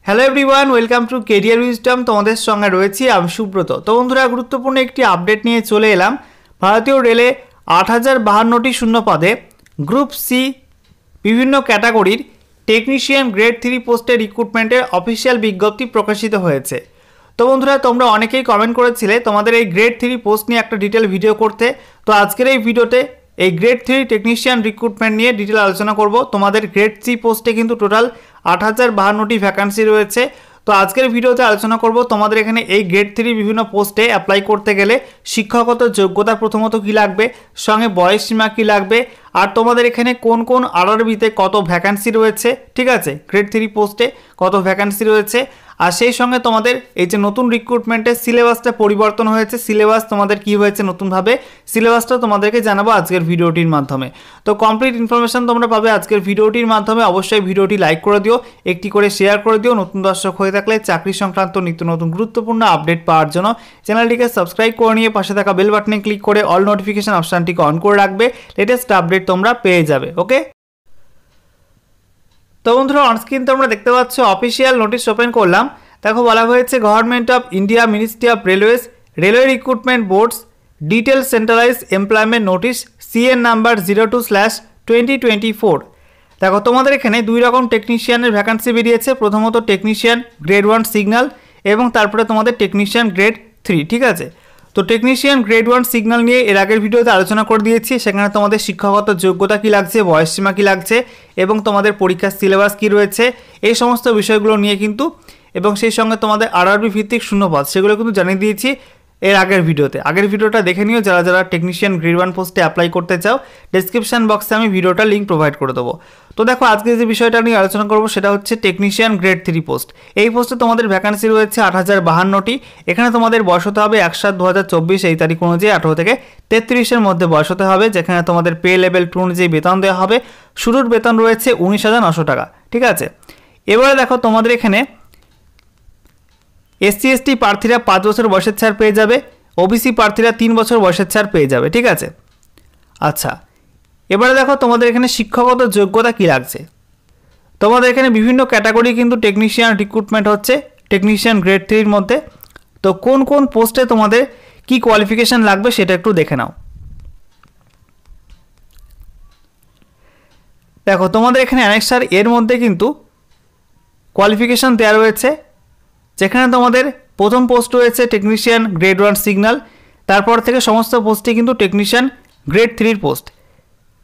Hello everyone, welcome to career wisdom. তোমাদের সঙ্গে রয়েছি আমি সুব্রত। তো বন্ধুরা, গুরুত্বপূর্ণ একটি আপডেট নিয়ে চলে এলাম। ভারতীয় রেলে 8052টি শূন্য পদে গ্রুপ সি বিভিন্ন ক্যাটাগরির টেকনিশিয়ান গ্রেড 3 পোস্টের রিক্রুটমেন্টের অফিসিয়াল বিজ্ঞপ্তি প্রকাশিত হয়েছে। তো বন্ধুরা, তোমরা অনেকেই কমেন্ট করেছিলে তোমাদের এই গ্রেড 3 পোস্ট নিয়ে একটা ডিটেল ভিডিও করতে। তো আজকের এই ভিডিওতে এই গ্রেড 3 টেকনিশিয়ান রিক্রুটমেন্ট নিয়ে ডিটেল আলোচনা করব। তোমাদের গ্রেড 3 পোস্টে কিন্তু টোটাল 8052টি ভ্যাকান্সি রয়েছে। তো আজকের ভিডিওতে আলোচনা করব তোমাদের এখানে এই গ্রেড 3 বিভিন্ন পোস্টে অ্যাপ্লাই করতে গেলে শিক্ষাগত যোগ্যতা প্রথমত কী লাগবে, সঙ্গে বয়স সীমা কী লাগবে, আর তোমাদের এখানে কোন কোন আরআরবিতে কত ভ্যাকান্সি রয়েছে, ঠিক আছে, গ্রেড 3 পোস্টে কত ভ্যাকান্সি রয়েছে। আর সেই সঙ্গে তোমাদের এই যে নতুন রিক্রুটমেন্টের সিলেবাসটা পরিবর্তন হয়েছে, সিলেবাস তোমাদের কি হয়েছে নতুনভাবে, সিলেবাসটা তোমাদেরকে জানাবো আজকের ভিডিওটির মাধ্যমে। তো কমপ্লিট ইনফরমেশন তোমরা পাবে আজকের ভিডিওটির মাধ্যমে। অবশ্যই ভিডিওটি লাইক করে দিও, একটি করে শেয়ার করে দিও। নতুন দর্শক হয়ে থাকলে চাকরি সংক্রান্ত নিত্য নতুন গুরুত্বপূর্ণ আপডেট পাওয়ার জন্য চ্যানেলটিকে সাবস্ক্রাইব করে নিয়ে পাশে থাকা বেল বাটনে ক্লিক করে অল নোটিফিকেশন অপশানটিকে অন করে রাখবে। লেটেস্ট আপডেট তোমরা পেয়ে যাবে। ওকে, তো বন্ধুরা, অনস্ক্রিন তোমরা দেখতে পাচ্ছ অফিসিয়াল নোটিশ ওপেন করলাম। দেখো বলা হয়েছে government of India ministry of railways railway recruitment boards detail centralise employment notice CN number 02/2024। দেখো তোমাদের এখানে দুই রকম টেকনিশিয়ানের ভ্যাকান্সি বেরিয়েছে। প্রথমত টেকনিশিয়ান গ্রেড 1 সিগন্যাল এবং তারপরে তোমাদের টেকনিশিয়ান গ্রেড 3, ঠিক আছে। তো টেকনিশিয়ান গ্রেড 1 সিগন্যাল নিয়ে এর আগের ভিডিওতে আলোচনা করে দিয়েছি। সেখানে তোমাদের শিক্ষাগত যোগ্যতা কী লাগছে, বয়স সীমা কী লাগছে এবং তোমাদের পরীক্ষার সিলেবাস কী রয়েছে, এই সমস্ত বিষয়গুলো নিয়ে কিন্তু, এবং সেই সঙ্গে তোমাদের আরআরবি ভিত্তিক শূন্যপদ সেগুলো কিন্তু জানিয়ে দিয়েছি এর আগের ভিডিওতে। আগের ভিডিওটা দেখে নিও যারা যারা টেকনিশিয়ান গ্রেড 1 পোস্টে অ্যাপ্লাই করতে চাও। ডেসক্রিপশন বক্সে আমি ভিডিওটা লিঙ্ক প্রোভাইড করে দেবো। তো দেখো আজকে যে বিষয়টা নিয়ে আলোচনা করবো সেটা হচ্ছে টেকনিশিয়ান গ্রেড 3 পোস্ট। এই পোস্টে তোমাদের ভ্যাকান্সি রয়েছে 8052টি। এখানে তোমাদের বয়স হতে হবে 1/7/2024 এই তারিখ অনুযায়ী 18 থেকে 33-এর মধ্যে বয়স হতে হবে। যেখানে তোমাদের পে লেভেল 2 অনুযায়ী বেতন দেওয়া হবে। শুরুর বেতন রয়েছে 19,900 টাকা, ঠিক আছে। এবারে দেখো তোমাদের এখানে এসসি এসটি প্রার্থীরা 5 বছর বয়সের ছাড় পেয়ে যাবে, ওবিসি প্রার্থীরা 3 বছর বয়সের ছাড় পেয়ে যাবে, ঠিক আছে। আচ্ছা, এবারে দেখো তোমাদের এখানে শিক্ষাগত যোগ্যতা কী লাগছে। তোমাদের এখানে বিভিন্ন ক্যাটাগরি কিন্তু টেকনিশিয়ান রিক্রুটমেন্ট হচ্ছে টেকনিশিয়ান গ্রেড 3-এর মধ্যে। তো কোন কোন পোস্টে তোমাদের কি কোয়ালিফিকেশান লাগবে সেটা একটু দেখে নাও। দেখো তোমাদের এখানে অ্যানেক্সার এর মধ্যে কিন্তু কোয়ালিফিকেশান দেওয়া রয়েছে। যেখানে তোমাদের প্রথম পোস্ট রয়েছে টেকনিশিয়ান গ্রেড 1 সিগন্যাল, তারপর থেকে সমস্ত পোস্টে কিন্তু টেকনিশিয়ান গ্রেড 3-এর পোস্ট।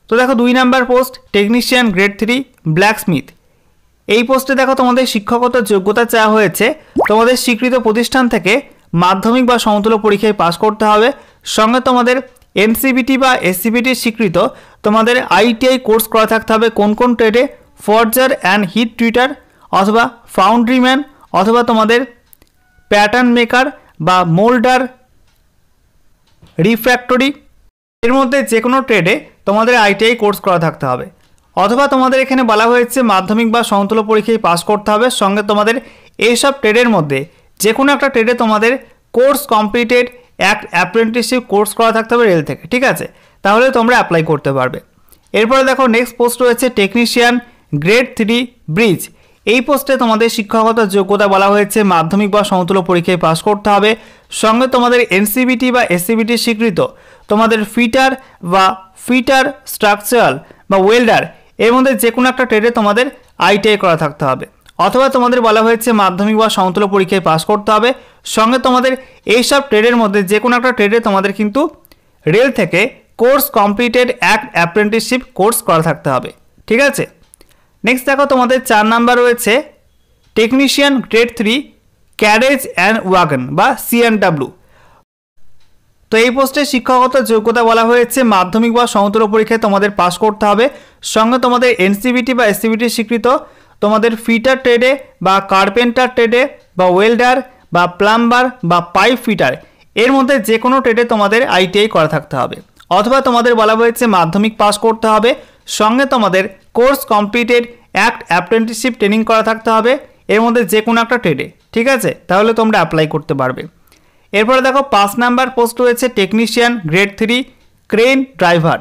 তো দেখো 2 number post technician grade 3 black Smith. এই পোস্টে দেখো তোমাদের শিক্ষাগত যোগ্যতা চাওয়া হয়েছে তোমাদের স্বীকৃত প্রতিষ্ঠান থেকে মাধ্যমিক বা সমতুল্য পরীক্ষায় পাস করতে হবে। সঙ্গে তোমাদের এনসিবিটি বা এসসিবিটির স্বীকৃত তোমাদের আইটিআই কোর্স করা থাকতে হবে। কোন কোন ট্রেডে, ফর্জার অ্যান্ড হিট ট্রিটার অথবা ফাউন্ড্রিম্যান অথবা তোমাদের প্যাটার্ন মেকার বা মোল্ডার, রিফ্র্যাক্টরি, এর মধ্যে যে কোনো ট্রেডে তোমাদের আইটিআই কোর্স করা থাকতে হবে। অথবা তোমাদের এখানে বলা হয়েছে মাধ্যমিক বা সমতুল্য পরীক্ষায় পাস করতে হবে। সঙ্গে তোমাদের এইসব ট্রেডের মধ্যে যে কোনো একটা ট্রেডে তোমাদের কোর্স কমপ্লিটেড অ্যাপ্রেন্টিসশিপ কোর্স করা থাকতে হবে রেল থেকে, ঠিক আছে। তাহলে তোমরা অ্যাপ্লাই করতে পারবে। এরপরে দেখো নেক্সট পোস্ট রয়েছে টেকনিশিয়ান গ্রেড 3 ব্রিজ। এই পোস্টে তোমাদের শিক্ষাগত যোগ্যতা বলা হয়েছে মাধ্যমিক বা সমতুল্য পরীক্ষায় পাস করতে হবে। সঙ্গে তোমাদের এনসিবিটি বা এসসিবিটির স্বীকৃত তোমাদের ফিটার বা ফিটার স্ট্রাকচারাল বা ওয়েল্ডার, এর মধ্যে যে কোনো একটা ট্রেডে তোমাদের আইটিআই করা থাকতে হবে। অথবা তোমাদের বলা হয়েছে মাধ্যমিক বা সমতুল্য পরীক্ষায় পাস করতে হবে। সঙ্গে তোমাদের এইসব ট্রেডের মধ্যে যে কোনো একটা ট্রেডে তোমাদের কিন্তু রেল থেকে কোর্স কমপ্লিটেড অ্যাপ্রেন্টিসশিপ কোর্স করা থাকতে হবে, ঠিক আছে। নেক্সট দেখো তোমাদের 4 নাম্বার রয়েছে technician grade 3 carriage and wagon বা সিএনডব্লিউ। তো এই পোস্টে শিক্ষাগত যোগ্যতা বলা হয়েছে মাধ্যমিক বা সমতুল্য পরীক্ষায় তোমাদের পাস করতে হবে। সঙ্গে তোমাদের এনসিবিটি বা এসসিবিটির স্বীকৃত তোমাদের ফিটার ট্রেডে বা কার্পেন্টার ট্রেডে বা ওয়েল্ডার বা প্লাম্বার বা পাইপ ফিটার, এর মধ্যে যে কোনো ট্রেডে তোমাদের আইটিআই করা থাকতে হবে। অথবা তোমাদের বলা হয়েছে মাধ্যমিক পাস করতে হবে। সঙ্গে তোমাদের কোর্স কমপ্লিটেড অ্যাপ্রেন্টিসশিপ ট্রেনিং করা থাকতে হবে এর মধ্যে যে কোনো একটা ট্রেডে, ঠিক আছে। তাহলে তোমরা অ্যাপ্লাই করতে পারবে। এরপরে দেখো 5 নাম্বার পোস্ট রয়েছে টেকনিশিয়ান গ্রেড 3 ক্রেন ড্রাইভার।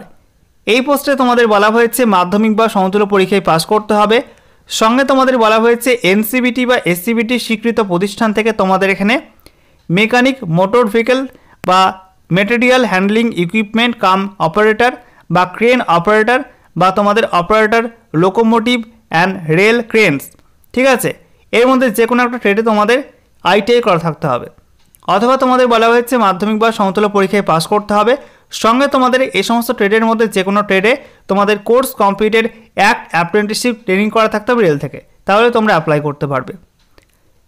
এই পোস্টে তোমাদের বলা হয়েছে মাধ্যমিক বা সমতুল্য পরীক্ষায় পাস করতে হবে। সঙ্গে তোমাদের বলা হয়েছে এনসিবিটি বা এসসিবিটি স্বীকৃত প্রতিষ্ঠান থেকে তোমাদের এখানে মেকানিক মোটর ভেহিকেল বা মেটেরিয়াল হ্যান্ডলিং ইকুইপমেন্ট কাম অপারেটর বা ক্রেন অপারেটর বা তোমাদের অপারেটর লোকোমোটিভ অ্যান্ড রেল ক্রেনস, ঠিক আছে, এর মধ্যে যে কোনো একটা ট্রেডে তোমাদের আইটিআই করা থাকতে হবে। অথবা তোমাদের বলা হয়েছে মাধ্যমিক বা সমতুল্য পরীক্ষায় পাস করতে হবে। সঙ্গে তোমাদের এই সমস্ত ট্রেডের মধ্যে যে কোনো ট্রেডে তোমাদের course completed act apprenticeship training করা থাকতে হবে রেল থেকে, তাহলে তোমরা অ্যাপ্লাই করতে পারবে।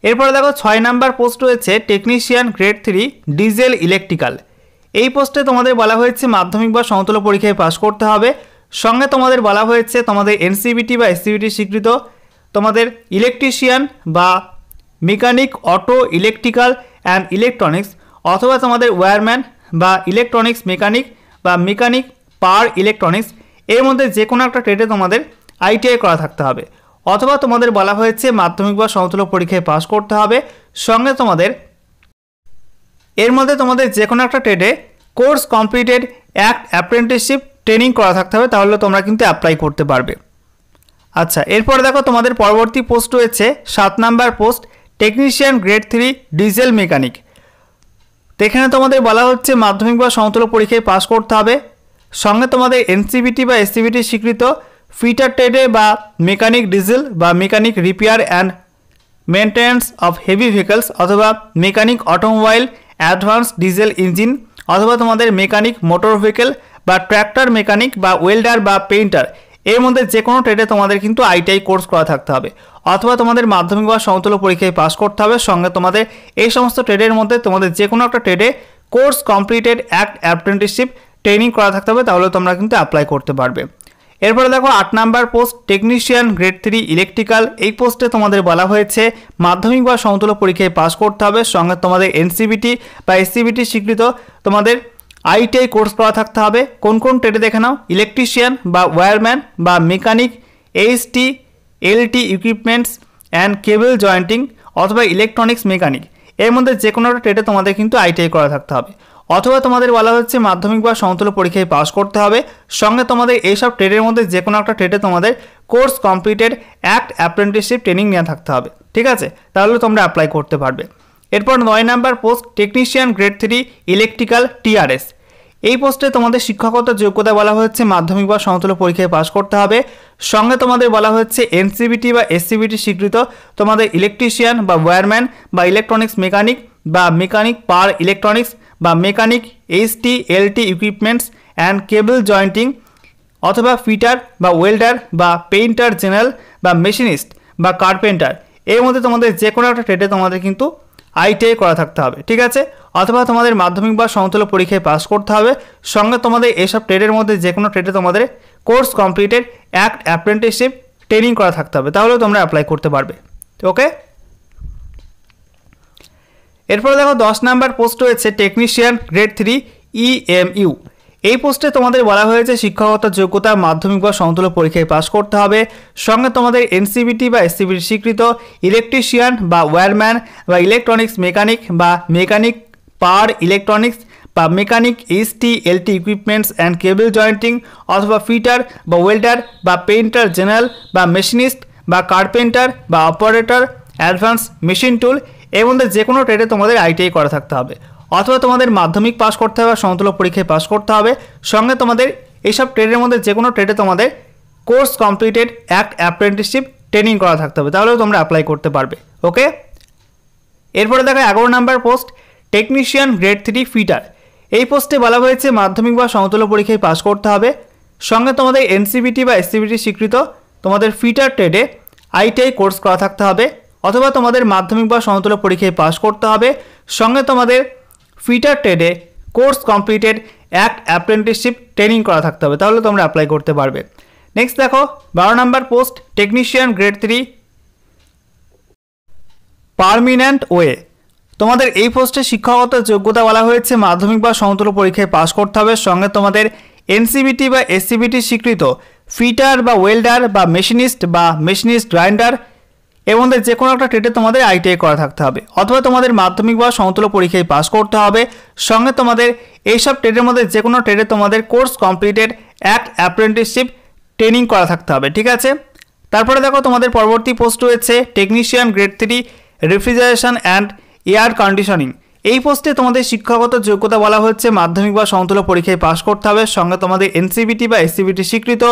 এরপরে দেখো 6 নাম্বার পোস্ট রয়েছে টেকনিশিয়ান গ্রেড 3 ডিজেল ইলেকট্রিক্যাল। এই পোস্টে তোমাদের বলা হয়েছে মাধ্যমিক বা সমতুল্য পরীক্ষায় পাস করতে হবে। সঙ্গে তোমাদের বলা হয়েছে তোমাদের এনসিবিটি বা এসসিবিটি স্বীকৃত তোমাদের ইলেকট্রিশিয়ান বা mechanic auto electrical and electronics অথবা তোমাদের ওয়্যারম্যান বা ইলেকট্রনিক্স মেকানিক বা মেকানিক পাওয়ার ইলেকট্রনিক্স, এর মধ্যে যে কোনো একটা ট্রেডে তোমাদের আইটিআই করা থাকতে হবে। অথবা তোমাদের বলা হয়েছে মাধ্যমিক বা সমতুল্য পরীক্ষায় পাস করতে হবে। সঙ্গে তোমাদের এর মধ্যে তোমাদের যে কোনো একটা ট্রেডে course completed act apprenticeship training করা থাকতে হবে, তাহলে তোমরা কিন্তু অ্যাপ্লাই করতে পারবে। আচ্ছা, এরপরে দেখো তোমাদের পরবর্তী পোস্ট রয়েছে 7 number post technician grade 3 diesel mechanic. তো এখানে তোমাদের বলা হচ্ছে মাধ্যমিক বা সমতুল্য পরীক্ষায় পাস করতে হবে। সঙ্গে তোমাদের এনসিবিটি বা এসসিবিটি স্বীকৃত ফিটার ট্রেডে বা মেকানিক ডিজেল বা mechanic repair and maintenance of heavy vehicles অথবা mechanic automobile advance diesel engine অথবা তোমাদের মেকানিক মোটর ভেহিকেল বা ট্র্যাক্টর মেকানিক বা ওয়েল্ডার বা পেইন্টার, এর মধ্যে যে কোনো ট্রেডে তোমাদের কিন্তু আইটিআই কোর্স করা থাকতে হবে। অথবা তোমাদের মাধ্যমিক বা সমতুল্য পরীক্ষায় পাস করতে হবে। সঙ্গে তোমাদের এই সমস্ত ট্রেডের মধ্যে তোমাদের যে কোনো একটা ট্রেডে course completed act apprenticeship training করা থাকতে হবে, তাহলে তোমরা কিন্তু অ্যাপ্লাই করতে পারবে। এরপরে দেখো 8 number post technician grade 3 electrical. এই পোস্টে তোমাদের বলা হয়েছে মাধ্যমিক বা সমতুল্য পরীক্ষায় পাস করতে হবে। সঙ্গে তোমাদের এনসিবিটি বা এসসিবিটি স্বীকৃত তোমাদের আইটিআই কোর্স করা থাকতে হবে। কোন কোন ট্রেডে দেখে নাও, ইলেকট্রিশিয়ান বা ওয়্যারম্যান বা mechanic HT LT equipments and cable jointing অথবা ইলেকট্রনিক্স মেকানিক, এর মধ্যে যে কোনো একটা ট্রেডে তোমাদের কিন্তু আইটিআই করা থাকতে হবে। অথবা তোমাদের বলা হচ্ছে মাধ্যমিক বা সমতুল্য পরীক্ষায় পাস করতে হবে। সঙ্গে তোমাদের এইসব ট্রেডের মধ্যে যে কোনো একটা ট্রেডে তোমাদের course completed act apprenticeship training নেওয়া থাকতে হবে, ঠিক আছে, তাহলে তোমরা অ্যাপ্লাই করতে পারবে। এরপর 9 number post technician grade 3 electrical TRS. এই পোস্টে তোমাদের শিক্ষাগত যোগ্যতা বলা হচ্ছে মাধ্যমিক বা সমতুল্য পরীক্ষায় পাস করতে হবে। সঙ্গে তোমাদের বলা হচ্ছে এনসিবিটি বা এসসিবিটি স্বীকৃত তোমাদের ইলেকট্রিশিয়ান বা ওয়্যারম্যান বা ইলেকট্রনিক্স মেকানিক বা মেকানিক পাওয়ার ইলেকট্রনিক্স বা mechanic HT LT equipments and cable jointing অথবা ফিটার বা ওয়েল্ডার বা পেইন্টার জেনারেল বা মেশিনিস্ট বা কার্পেন্টার, এর মধ্যে তোমাদের যে কোনো একটা ট্রেডে তোমাদের কিন্তু আইটিআই করা থাকতে হবে, ঠিক আছে। অথবা তোমাদের মাধ্যমিক বা সমতুল্য পরীক্ষায় পাস করতে হবে। সঙ্গে তোমাদের এইসব ট্রেডের মধ্যে যে কোনো ট্রেডে তোমাদের course completed act apprenticeship training করা থাকতে হবে, তাহলেও তোমরা অ্যাপ্লাই করতে পারবে, ওকে। এরপরে দেখো 10 নাম্বার পোস্ট রয়েছে টেকনিশিয়ান গ্রেড 3 ইএমইউ। এই পোস্টে তোমাদের বলা হয়েছে শিক্ষাগত যোগ্যতা মাধ্যমিক বা সমতুল্য পরীক্ষায় পাস করতে হবে। সঙ্গে তোমাদের এনসিবিটি বা এসসিবিটি স্বীকৃত ইলেকট্রিশিয়ান বা ওয়্যারম্যান বা ইলেকট্রনিক্স মেকানিক বা মেকানিক পাওয়ার ইলেকট্রনিক্স বা mechanic HT LT equipments and cable jointing অথবা ফিটার বা ওয়েল্ডার বা পেইন্টার জেনারেল বা মেশিনিস্ট বা কার্পেন্টার বা অপারেটর অ্যাডভান্স মেশিন টুল, এর মধ্যে যে কোনো ট্রেডে তোমাদের আইটিআই করা থাকতে হবে। অথবা তোমাদের মাধ্যমিক পাস করতে হবে, সমতুল্য পরীক্ষায় পাস করতে হবে। সঙ্গে তোমাদের এইসব ট্রেডের মধ্যে যে কোনো ট্রেডে তোমাদের course completed act apprenticeship training করা থাকতে হবে, তাহলেও তোমরা অ্যাপ্লাই করতে পারবে, ওকে। এরপরে দেখো 11 number post technician grade 3 fitter. এই পোস্টে বলা হয়েছে মাধ্যমিক বা সমতুল্য পরীক্ষায় পাস করতে হবে। সঙ্গে তোমাদের এনসিবিটি বা এসসিবিটি স্বীকৃত তোমাদের ফিটার ট্রেডে আইটিআই কোর্স করা থাকতে হবে। অথবা তোমাদের মাধ্যমিক বা সমতুল্য পরীক্ষায় পাস করতে হবে। সঙ্গে তোমাদের ফিটার ট্রেডে course completed act apprenticeship training করা থাকতে হবে, তাহলে তোমরা অ্যাপ্লাই করতে পারবে। নেক্সট দেখো 12 number post technician grade 3 permanent way. তোমাদের এই পোস্টে শিক্ষাগত যোগ্যতা বলা হয়েছে মাধ্যমিক বা সমতুল্য পরীক্ষায় পাস করতে হবে। সঙ্গে তোমাদের এনসিবিটি বা এসসিবিটি স্বীকৃত ফিটার বা ওয়েল্ডার বা মেশিনিস্ট গ্রাইন্ডার, এর মধ্যে যে কোনো একটা ট্রেডে তোমাদের আইটিআই করা থাকতে হবে। অথবা তোমাদের মাধ্যমিক বা সমতুল্য পরীক্ষায় পাস করতে হবে। সঙ্গে তোমাদের এইসব ট্রেডের মধ্যে যে কোনো ট্রেডে তোমাদের course completed act apprenticeship training করা থাকতে হবে, ঠিক আছে। তারপরে দেখো তোমাদের পরবর্তী পোস্ট রয়েছে technician grade 3 refrigeration and air conditioning. এই পোস্টে তোমাদের শিক্ষাগত যোগ্যতা বলা হচ্ছে মাধ্যমিক বা সমতুল্য পরীক্ষায় পাস করতে হবে, সঙ্গে তোমাদের এনসিবিটি বা এসসিবিটি স্বীকৃত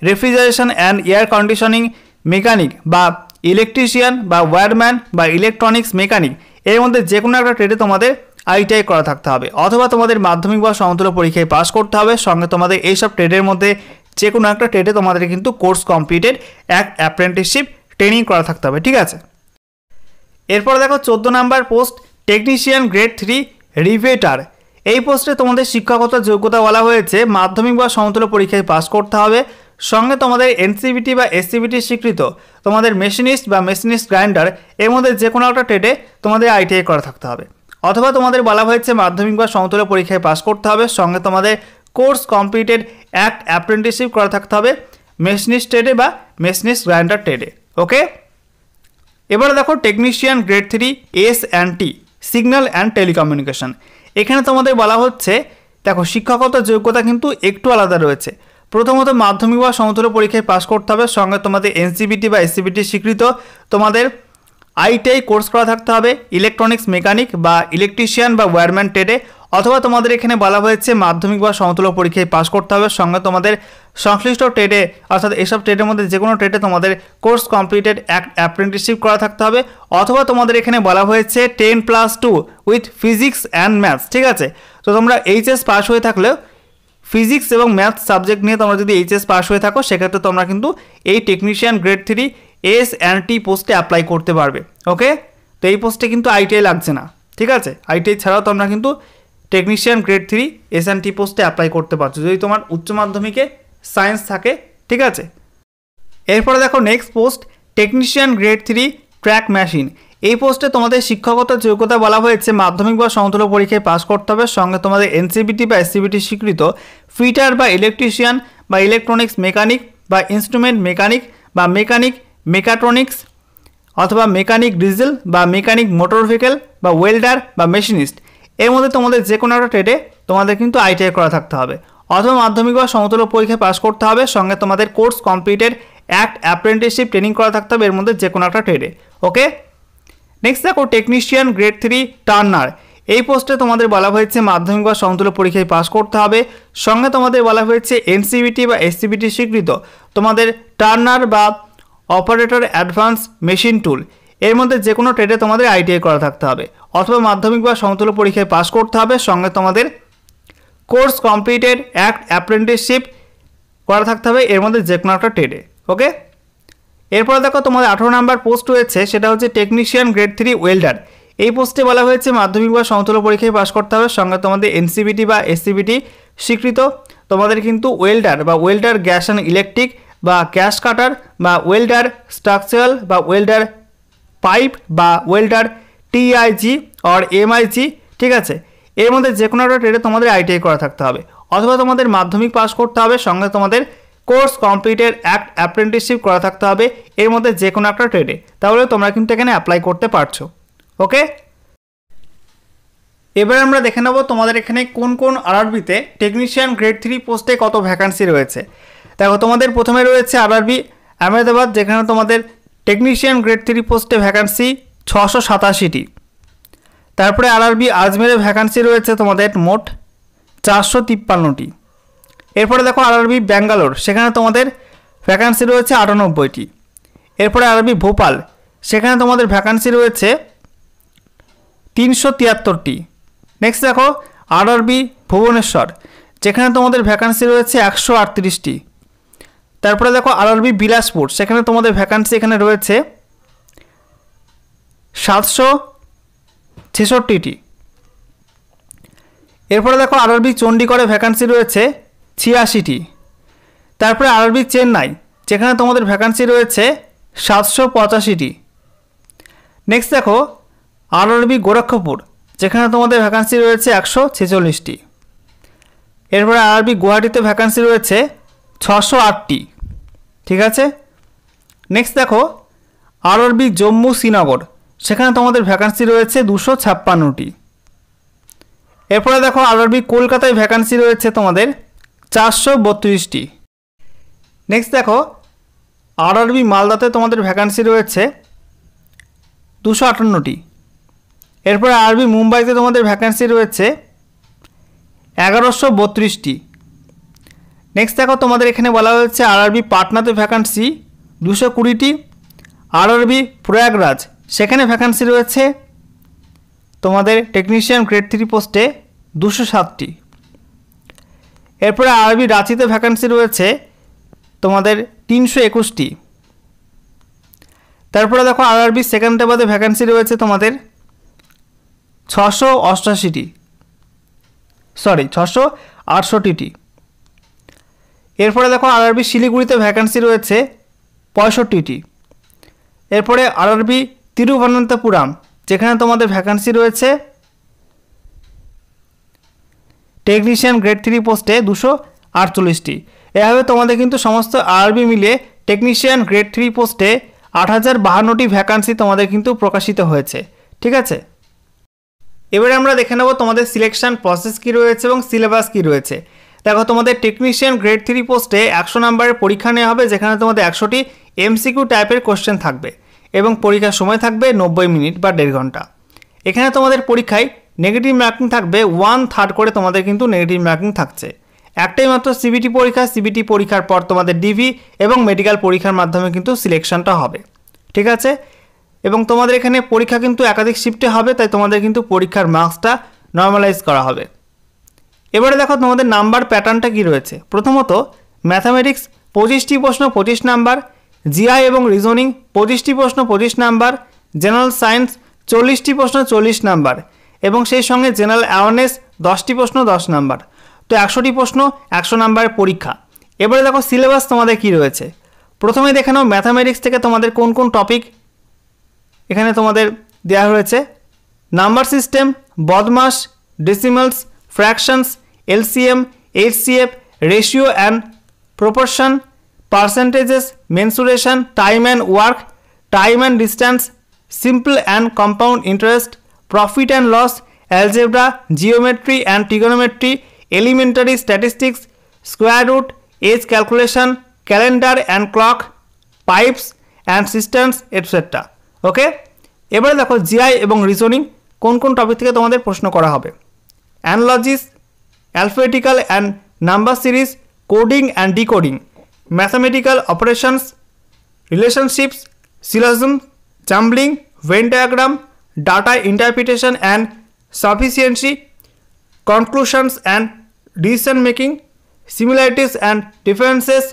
refrigeration and air conditioning mechanic বা ইলেকট্রিশিয়ান বা ওয়্যারম্যান বা ইলেকট্রনিক্স মেকানিক এর মধ্যে যে কোনো একটা ট্রেডে তোমাদের আইটিআই করা থাকতে হবে, অথবা তোমাদের মাধ্যমিক বা সমতুল্য পরীক্ষায় পাস করতে হবে, সঙ্গে তোমাদের এইসব ট্রেডের মধ্যে যে কোনো একটা ট্রেডে তোমাদের কিন্তু কোর্স কমপ্লিটেড এক অ্যাপ্রেন্টিসশিপ ট্রেনিং করা থাকতে হবে। ঠিক আছে, এরপর দেখো 14 নাম্বার পোস্ট টেকনিশিয়ান গ্রেড 3 রিভেটার। এই পোস্টে তোমাদের শিক্ষাগত যোগ্যতা বলা হয়েছে মাধ্যমিক বা সমতুল্য পরীক্ষায় পাস করতে হবে, সঙ্গে তোমাদের এনসিবিটি বা এসসিবিটি স্বীকৃত তোমাদের মেশিনিস্ট বা মেশিনিস্ট গ্রাইন্ডার এর মধ্যে যে কোনো একটা ট্রেডে তোমাদের আইটিআই করা থাকতে হবে, অথবা তোমাদের বলা হয়েছে মাধ্যমিক বা সমতুল্য পরীক্ষায় পাস করতে হবে, সঙ্গে তোমাদের কোর্স কমপ্লিটেড অ্যাক্ট অ্যাপ্রেন্টিসশিপ করা থাকতে হবে মেশিনিস্ট ট্রেডে বা মেশিনিস্ট গ্রাইন্ডার ট্রেডে। ওকে, এবারে দেখো technician grade 3 S&T signal and telecommunication. এখানে তোমাদের বলা হচ্ছে দেখো শিক্ষাগত যোগ্যতা কিন্তু একটু আলাদা রয়েছে। প্রথমত মাধ্যমিক বা সমতুল্য পরীক্ষায় পাস করতে হবে, সঙ্গে তোমাদের এনসিবিটি বা এসসিবিটি স্বীকৃত তোমাদের আইটিআই কোর্স করা থাকতে হবে ইলেকট্রনিক্স মেকানিক বা ইলেকট্রিশিয়ান বা ওয়্যারম্যান ট্রেডে, অথবা তোমাদের এখানে বলা হয়েছে মাধ্যমিক বা সমতুল্য পরীক্ষায় পাস করতে হবে, সঙ্গে তোমাদের সংশ্লিষ্ট ট্রেডে অর্থাৎ এসব ট্রেডের মধ্যে যে কোনো ট্রেডে তোমাদের কোর্স কমপ্লিটেড অ্যাপ্রেন্টিসশিপ করা থাকতে হবে, অথবা তোমাদের এখানে বলা হয়েছে 10+2 উইথ ফিজিক্স অ্যান্ড ম্যাথস। ঠিক আছে, তো তোমরা এইচএস পাস হয়ে থাকলেও ফিজিক্স এবং ম্যাথস সাবজেক্ট নিয়ে তোমরা যদি এইচএস পাস হয়ে থাকো সেক্ষেত্রে তোমরা কিন্তু এই টেকনিশিয়ান গ্রেড 3 S&T পোস্টে অ্যাপ্লাই করতে পারবে। ওকে, তো এই পোস্টে কিন্তু আইটিআই লাগছে না। ঠিক আছে, আইটিআই ছাড়াও তোমরা কিন্তু টেকনিশিয়ান গ্রেড 3 S&T পোস্টে অ্যাপ্লাই করতে পারছো যদি তোমার উচ্চ মাধ্যমিকে সায়েন্স থাকে। ঠিক আছে, এরপরে দেখো next post technician grade 3 track machine. এই পোস্টে তোমাদের শিক্ষাগত যোগ্যতা বলা হয়েছে মাধ্যমিক বা সমতুল্য পরীক্ষায় পাস করতে হবে, সঙ্গে তোমাদের এনসিবিটি বা এসসিবিটি স্বীকৃত ফিটার বা ইলেকট্রিশিয়ান বা ইলেকট্রনিক্স মেকানিক বা ইনস্ট্রুমেন্ট মেকানিক বা মেকানিক মেকাট্রনিক্স অথবা মেকানিক ডিজেল বা মেকানিক মোটর ভেহিকেল বা ওয়েল্ডার বা মেশিনিস্ট এর মধ্যে তোমাদের যে কোনো একটা ট্রেডে তোমাদের কিন্তু আইটিআই করা থাকতে হবে, অথবা মাধ্যমিক বা সমতুল্য পরীক্ষায় পাস করতে হবে, সঙ্গে তোমাদের course completed act apprenticeship training করা থাকতে হবে এর মধ্যে যে কোনো একটা ট্রেডে। ওকে, নেক্সট দেখো টেকনিশিয়ান গ্রেড 3 টার্নার। এই পোস্টে তোমাদের বলা হয়েছে মাধ্যমিক বা সমতুল্য পরীক্ষায় পাস করতে হবে, সঙ্গে তোমাদের বলা হয়েছে এনসিবিটি বা এসসিবিটি স্বীকৃত তোমাদের টার্নার বা অপারেটর অ্যাডভান্স মেশিন টুল এর মধ্যে যে কোনো ট্রেডে তোমাদের আইটিআই করা থাকতে হবে, অথবা মাধ্যমিক বা সমতুল্য পরীক্ষায় পাস করতে হবে, সঙ্গে তোমাদের কোর্স কমপ্লিটেড অ্যাক্ট অ্যাপ্রেন্টিসশিপ করা থাকতে হবে এর মধ্যে যে কোনো একটা ট্রেডে। ওকে, এরপরে দেখো তোমাদের 18 নাম্বার পোস্ট রয়েছে, সেটা হচ্ছে টেকনিশিয়ান গ্রেড 3 ওয়েল্ডার। এই পোস্টে বলা হয়েছে মাধ্যমিক বা সমতুল্য পরীক্ষায় পাস করতে হবে, সঙ্গে তোমাদের এনসিবিটি বা এসসিবিটি স্বীকৃত তোমাদের কিন্তু ওয়েল্ডার বা ওয়েল্ডার গ্যাস অ্যান্ড ইলেকট্রিক বা গ্যাস কাটার বা ওয়েল্ডার স্ট্রাকচারাল বা ওয়েল্ডার পাইপ বা ওয়েল্ডার টিআইজি অর এমআইজি। ঠিক আছে, এর মধ্যে যে কোনো একটা ট্রেডে তোমাদের আইটিআই করা থাকতে হবে, অথবা তোমাদের মাধ্যমিক পাস করতে হবে, সঙ্গে তোমাদের কোর্স কমপ্লিটেড অ্যাক্ট অ্যাপ্রেন্টিসশিপ করা থাকতে হবে এর মধ্যে যে কোনো একটা ট্রেডে, তাহলে তোমরা কিন্তু এখানে অ্যাপ্লাই করতে পারছো। ওকে, এবার আমরা দেখে নেব তোমাদের এখানে কোন কোন আরআরবিতে টেকনিশিয়ান গ্রেড 3 পোস্টে কত ভ্যাকান্সি রয়েছে। দেখো তোমাদের প্রথমে রয়েছে আরআরবি আহমেদাবাদ, যেখানে তোমাদের টেকনিশিয়ান গ্রেড 3 পোস্টে ভ্যাকান্সি 687টি। তারপরে আরআরবি আজমেরে ভ্যাকান্সি রয়েছে তোমাদের মোট 453টি। এরপরে দেখো আরআরবি ব্যাঙ্গালোর, সেখানে তোমাদের ভ্যাকান্সি রয়েছে 98টি। এরপরে আরআরবি ভোপাল, সেখানে তোমাদের ভ্যাকান্সি রয়েছে 373টি। নেক্সট দেখো আরআরবি ভুবনেশ্বর, যেখানে তোমাদের ভ্যাকান্সি রয়েছে 138টি। তারপরে দেখো আরআরবি বিলাসপুর, সেখানে তোমাদের ভ্যাকান্সি এখানে রয়েছে 766টি। এরপরে দেখো আরআরবি চণ্ডীগড়ে ভ্যাকান্সি রয়েছে 86টি। তারপরে আরআরবি চেন্নাই, যেখানে তোমাদের ভ্যাকান্সি রয়েছে 785টি। নেক্সট দেখো আরআরবি গোরক্ষপুর, যেখানে তোমাদের ভ্যাকান্সি রয়েছে 146টি। এরপরে আরআরবি গুয়াহাটিতে ভ্যাকান্সি রয়েছে 608টি। ঠিক আছে, নেক্সট দেখো আরআরবি জম্মু শ্রীনগর, সেখানে তোমাদের ভ্যাকান্সি রয়েছে 256টি। এরপরে দেখো আরআরবি কলকাতায় ভ্যাকান্সি রয়েছে তোমাদের 432টি। নেক্সট দেখো আরআরবি মালদাতে তোমাদের ভ্যাকান্সি রয়েছে 258টি। এরপরে আরআরবি মুম্বাইতে তোমাদের ভ্যাকান্সি রয়েছে 1132টি। নেক্সট দেখো তোমাদের এখানে বলা হয়েছে আরআরবি পাটনাতে ভ্যাকান্সি 220টি। আরআরবি প্রয়াগরাজ সেখানে ভ্যাকান্সি রয়েছে তোমাদের টেকনিশিয়ান গ্রেড 3 পোস্টে 207টি। এরপরে আরআরবি রাঁচিতে ভ্যাকান্সি রয়েছে তোমাদের 321টি। তারপরে দেখো আরআরবি সেকেন্ডরাবাদে ভ্যাকান্সি রয়েছে তোমাদের 668টি। এরপরে দেখো আরআরবি শিলিগুড়িতে ভ্যাকান্সি রয়েছে 65টি। এরপরে আরআরবি তিরুবনন্তপুরম যেখানে তোমাদের ভ্যাকান্সি রয়েছে টেকনিশিয়ান গ্রেড 3 পোস্টে 248টি। এভাবে তোমাদের কিন্তু সমস্ত আরআরবি মিলিয়ে টেকনিশিয়ান গ্রেড 3 পোস্টে 8052টি ভ্যাকান্সি তোমাদের কিন্তু প্রকাশিত হয়েছে। ঠিক আছে, এবারে আমরা দেখে নেব তোমাদের সিলেকশন প্রসেস কী রয়েছে এবং সিলেবাস কী রয়েছে। দেখো তোমাদের টেকনিশিয়ান গ্রেড 3 পোস্টে 100 নম্বরের পরীক্ষা নেওয়া হবে, যেখানে তোমাদের 100টি এমসিকিউ টাইপের কোশ্চেন থাকবে এবং পরীক্ষার সময় থাকবে 90 মিনিট বা 1.5 ঘন্টা। এখানে তোমাদের পরীক্ষায় নেগেটিভ মার্কিং থাকবে 1/3 করে, তোমাদের কিন্তু নেগেটিভ মার্কিং থাকছে। একটাই মাত্র সিবিটি পরীক্ষা, সিবিটি পরীক্ষার পর তোমাদের ডিভি এবং মেডিকেল পরীক্ষার মাধ্যমে কিন্তু সিলেকশনটা হবে। ঠিক আছে, এবং তোমাদের এখানে পরীক্ষা কিন্তু একাধিক শিফটে হবে, তাই তোমাদের কিন্তু পরীক্ষার মার্কসটা নর্মালাইজ করা হবে। এবারে দেখো তোমাদের নাম্বার প্যাটার্নটা কি রয়েছে। প্রথমত ম্যাথামেটিক্স 25টি প্রশ্ন 25 নাম্বার, জিআই এবং রিজনিং 25টি প্রশ্ন 25 নাম্বার, জেনারেল সায়েন্স 40টি প্রশ্ন 40 নাম্বার এবং সেই সঙ্গে জেনারেল অ্যাওয়ারনেস 10টি প্রশ্ন 10 নাম্বার। তো 100টি প্রশ্ন 100 নাম্বারের পরীক্ষা। এবারে দেখো সিলেবাস তোমাদের কি রয়েছে। প্রথমে দেখে নাও ম্যাথামেটিক্স থেকে তোমাদের কোন কোন টপিক এখানে তোমাদের দেওয়া হয়েছে। Number system, BODMAS, decimals, fractions, LCM, HCF, ratio and proportion, percentages, mensuration, time and work, time and distance, simple and compound interest, profit and loss, algebra, geometry and trigonometry, elementary statistics, square root, age calculation, calendar and clock, pipes and systems etcetera. Okay, এবারে দেখো GI এবং reasoning কোন কোন topic থেকে তোমাদের প্রশ্ন করা হবে। Analogies, alphabetical and number series, coding and decoding, mathematical operations, relationships, syllogism, jumbling, Venn diagram, data interpretation and sufficiency, conclusions and decision making, similarities and differences,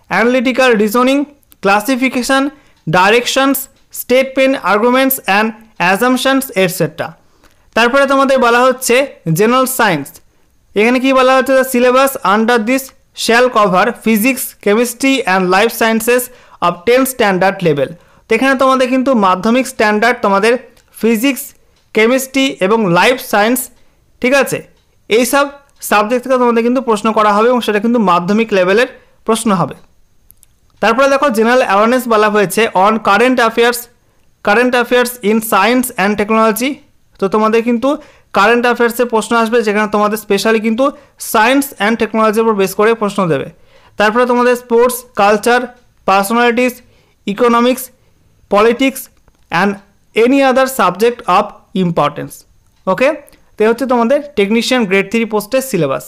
analytical reasoning, classification, directions, statement, arguments and assumptions etc. তারপরে তোমাদের বলা হচ্ছে general science. এখানে কি বলা হচ্ছে, the syllabus under this shall cover physics, chemistry and life sciences of 10 standard level. তো এখানে তোমাদের কিন্তু মাধ্যমিক স্ট্যান্ডার্ড তোমাদের ফিজিক্স, কেমিস্ট্রি এবং লাইফ সায়েন্স, ঠিক আছে, এইসব সাবজেক্ট থেকে তোমাদের কিন্তু প্রশ্ন করা হবে এবং সেটা কিন্তু মাধ্যমিক লেভেলের প্রশ্ন হবে। তারপরে দেখো জেনারেল অ্যাওয়ারনেস বলা হয়েছে on current affairs in science and technology. তো তোমাদের কিন্তু কারেন্ট অ্যাফেয়ার্সের প্রশ্ন আসবে, যেখানে তোমাদের স্পেশালি কিন্তু সায়েন্স অ্যান্ড টেকনোলজির উপর বেস করে প্রশ্ন দেবে। তারপরে তোমাদের sports, culture, personalities, economics, politics and any other subject of importance. Okay, তো হচ্ছে তোমাদের টেকনিশিয়ান গ্রেড 3 পোস্টের সিলেবাস।